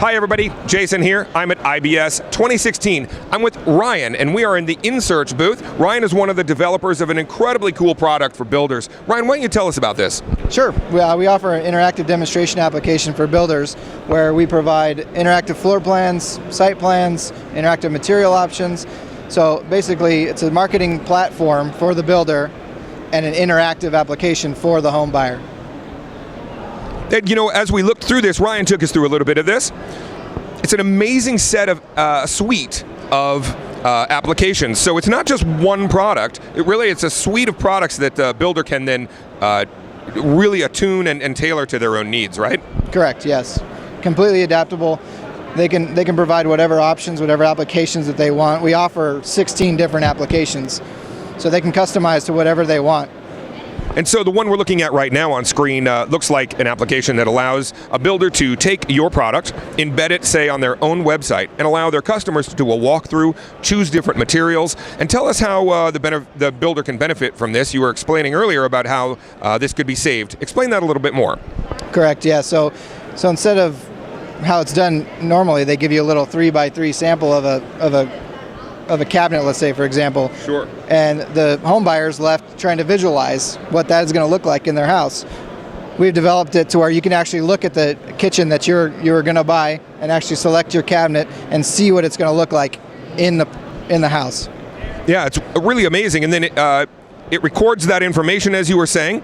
Hi everybody, Jason here. I'm at IBS 2016. I'm with Ryan and we are in the INSEARCH booth. Ryan is one of the developers of an incredibly cool product for builders. Ryan, why don't you tell us about this? Sure. We offer an interactive demonstration application for builders where we provide interactive floor plans, site plans, interactive material options. So basically it's a marketing platform for the builder and an interactive application for the home buyer. And, you know, as we looked through this, Ryan took us through a little bit of this. It's an amazing set of suite of applications. So it's not just one product. It's a suite of products that the builder can then really attune and tailor to their own needs, right? Correct, yes. Completely adaptable. They can provide whatever options, whatever applications that they want. We offer 16 different applications, so they can customize to whatever they want. And so the one we're looking at right now on screen looks like an application that allows a builder to take your product, embed it, say, on their own website, and allow their customers to do a walkthrough, choose different materials, and tell us how the builder can benefit from this. You were explaining earlier about how this could be saved. Explain that a little bit more. Correct, yeah. So instead of how it's done normally, they give you a little 3x3 sample of a cabinet, let's say, for example. Sure. And the home buyer's left trying to visualize what that is going to look like in their house. We've developed it to where you can actually look at the kitchen that you're going to buy and actually select your cabinet and see what it's going to look like in the house. Yeah, it's really amazing. And then it records that information, as you were saying,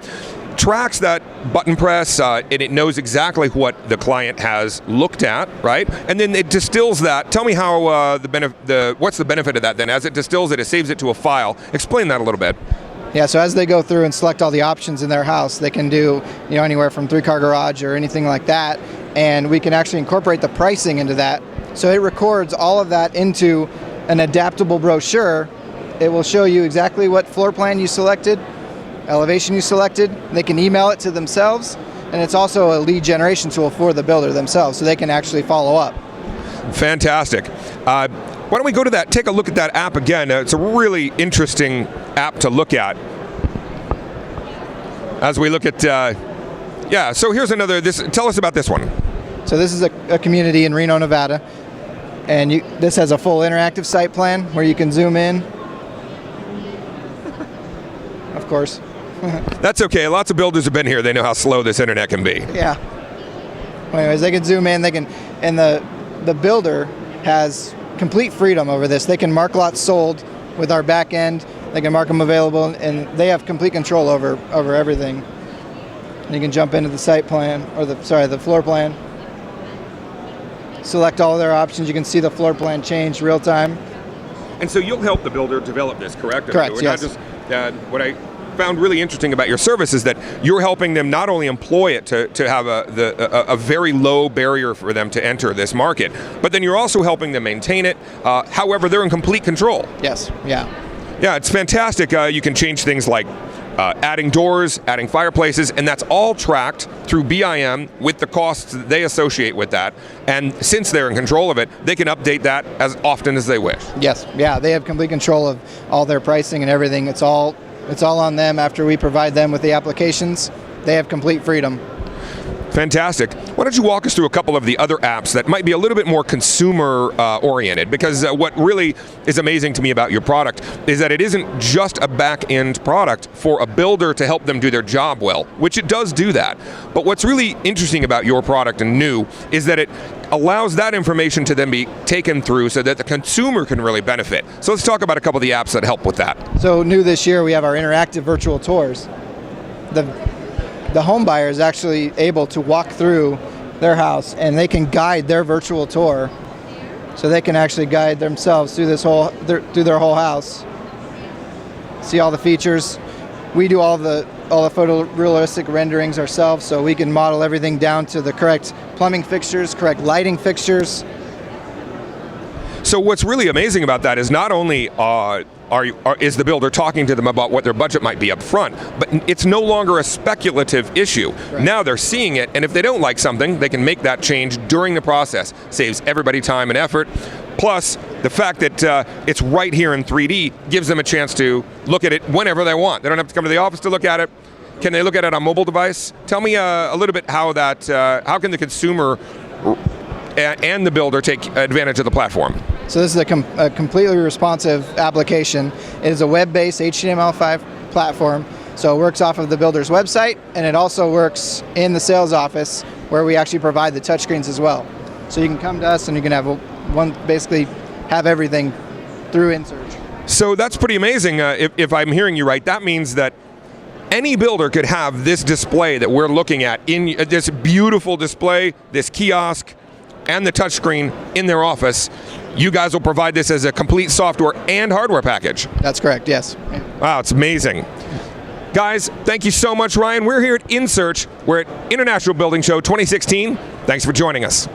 tracks that button press, and it knows exactly what the client has looked at, right? And then it distills that. Tell me how what's the benefit of that then? As it distills it, it saves it to a file. Explain that a little bit. Yeah, so as they go through and select all the options in their house, they can do anywhere from 3-car garage or anything like that, and we can actually incorporate the pricing into that. So it records all of that into an adaptable brochure. It will show you exactly what floor plan you selected, elevation you selected. They can email it to themselves, and it's also a lead generation tool for the builder themselves, so they can actually follow up. Fantastic. Why don't we go to that, take a look at that app again. It's a really interesting app to look at. As we look at, yeah, so here's another, tell us about this one. So this is a community in Reno, Nevada, and this has a full interactive site plan where you can zoom in, of course. That's okay. Lots of builders have been here. They know how slow this internet can be. Yeah. Well, anyways, they can zoom in. And the builder has complete freedom over this. They can mark lots sold with our back end. They can mark them available, and they have complete control over everything. And you can jump into the site plan, or the floor plan. Select all their options. You can see the floor plan change real time. And so you'll help the builder develop this, correct? Correct. Yes. Not just what I found really interesting about your service is that you're helping them not only employ it to have a very low barrier for them to enter this market, but then you're also helping them maintain it. However, they're in complete control. Yes. Yeah. Yeah, it's fantastic. You can change things like adding doors, adding fireplaces, and that's all tracked through BIM with the costs that they associate with that. And since they're in control of it, they can update that as often as they wish. Yes. Yeah. They have complete control of all their pricing and everything. It's all on them. After we provide them with the applications, they have complete freedom. Fantastic. Why don't you walk us through a couple of the other apps that might be a little bit more consumer oriented? Because what really is amazing to me about your product is that it isn't just a back-end product for a builder to help them do their job well, which it does do that. But what's really interesting about your product and new is that it allows that information to then be taken through so that the consumer can really benefit. So let's talk about a couple of the apps that help with that. So new this year, we have our interactive virtual tours. The home buyer is actually able to walk through their house, and they can guide their virtual tour, so they can actually guide themselves through through their whole house. See all the features. We do all the photorealistic renderings ourselves, so we can model everything down to the correct plumbing fixtures, correct lighting fixtures. So what's really amazing about that is not only is the builder talking to them about what their budget might be up front, but it's no longer a speculative issue. Right. Now they're seeing it, and if they don't like something, they can make that change during the process. Saves everybody time and effort. Plus, the fact that it's right here in 3D gives them a chance to look at it whenever they want. They don't have to come to the office to look at it. Can they look at it on a mobile device? Tell me a little bit how can the consumer and the builder take advantage of the platform? So this is a completely responsive application. It is a web-based HTML5 platform. So it works off of the builder's website, and it also works in the sales office where we actually provide the touchscreens as well. So you can come to us and you can have basically have everything through INSEARCH. So that's pretty amazing. If I'm hearing you right, that means that any builder could have this display that we're looking at, in this beautiful display, this kiosk, and the touchscreen in their office. You guys will provide this as a complete software and hardware package. That's correct, yes. Wow, it's amazing. Guys, thank you so much, Ryan. We're here at INSEARCH. We're at International Building Show 2016. Thanks for joining us.